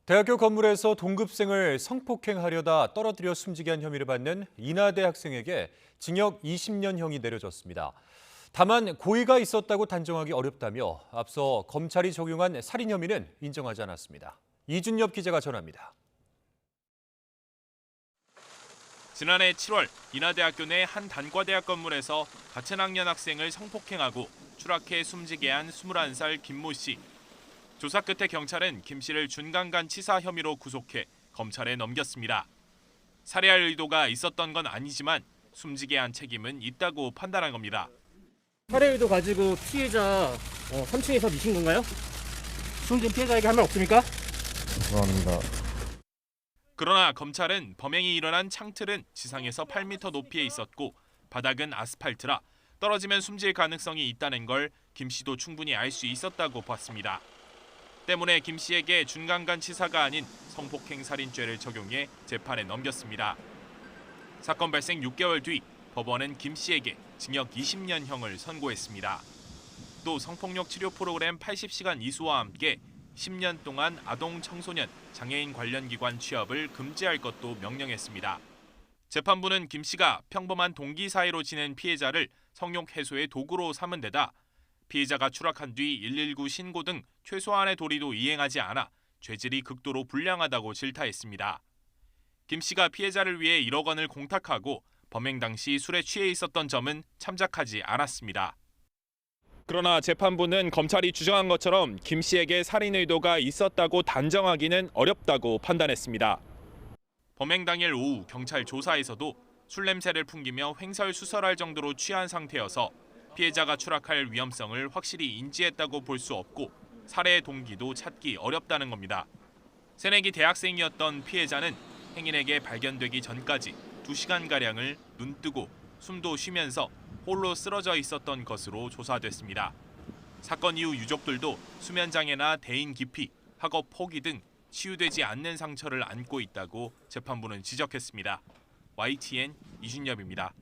대학교 건물에서 동급생을 성폭행하려다 떨어뜨려 숨지게 한 혐의를 받는 인하대 학생에게 징역 20년형이 내려졌습니다. 다만 고의가 있었다고 단정하기 어렵다며 앞서 검찰이 적용한 살인 혐의는 인정하지 않았습니다. 이준엽 기자가 전합니다. 지난해 7월 인하대학교 내 한 단과대학 건물에서 같은 학년 학생을 성폭행하고 추락해 숨지게 한 21살 김모 씨. 조사 끝에 경찰은 김 씨를 준강간 치사 혐의로 구속해 검찰에 넘겼습니다. 살해할 의도가 있었던 건 아니지만 숨지게 한 책임은 있다고 판단한 겁니다. 살해 의도 가지고 피해자 3층에서 미신 건가요? 숨진 피해자에게 할 말 없습니까? 죄송합니다. 그러나 검찰은 범행이 일어난 창틀은 지상에서 8m 높이에 있었고 바닥은 아스팔트라 떨어지면 숨질 가능성이 있다는 걸 김 씨도 충분히 알 수 있었다고 봤습니다. 때문에 김 씨에게 준강간 치사가 아닌 성폭행 살인죄를 적용해 재판에 넘겼습니다. 사건 발생 6개월 뒤 법원은 김 씨에게 징역 20년형을 선고했습니다. 또 성폭력 치료 프로그램 80시간 이수와 함께 10년 동안 아동 청소년 장애인 관련 기관 취업을 금지할 것도 명령했습니다. 재판부는 김 씨가 평범한 동기 사이로 지낸 피해자를 성욕 해소의 도구로 삼은 데다 피해자가 추락한 뒤 119 신고 등 최소한의 도리도 이행하지 않아 죄질이 극도로 불량하다고 질타했습니다. 김 씨가 피해자를 위해 1억 원을 공탁하고 범행 당시 술에 취해 있었던 점은 참작하지 않았습니다. 그러나 재판부는 검찰이 주장한 것처럼 김 씨에게 살인 의도가 있었다고 단정하기는 어렵다고 판단했습니다. 범행 당일 오후 경찰 조사에서도 술 냄새를 풍기며 횡설수설할 정도로 취한 상태여서 피해자가 추락할 위험성을 확실히 인지했다고 볼 수 없고 살해의 동기도 찾기 어렵다는 겁니다. 새내기 대학생이었던 피해자는 행인에게 발견되기 전까지 2시간가량을 눈뜨고 숨도 쉬면서 홀로 쓰러져 있었던 것으로 조사됐습니다. 사건 이후 유족들도 수면장애나 대인 기피, 학업 포기 등 치유되지 않는 상처를 안고 있다고 재판부는 지적했습니다. YTN 이준엽입니다.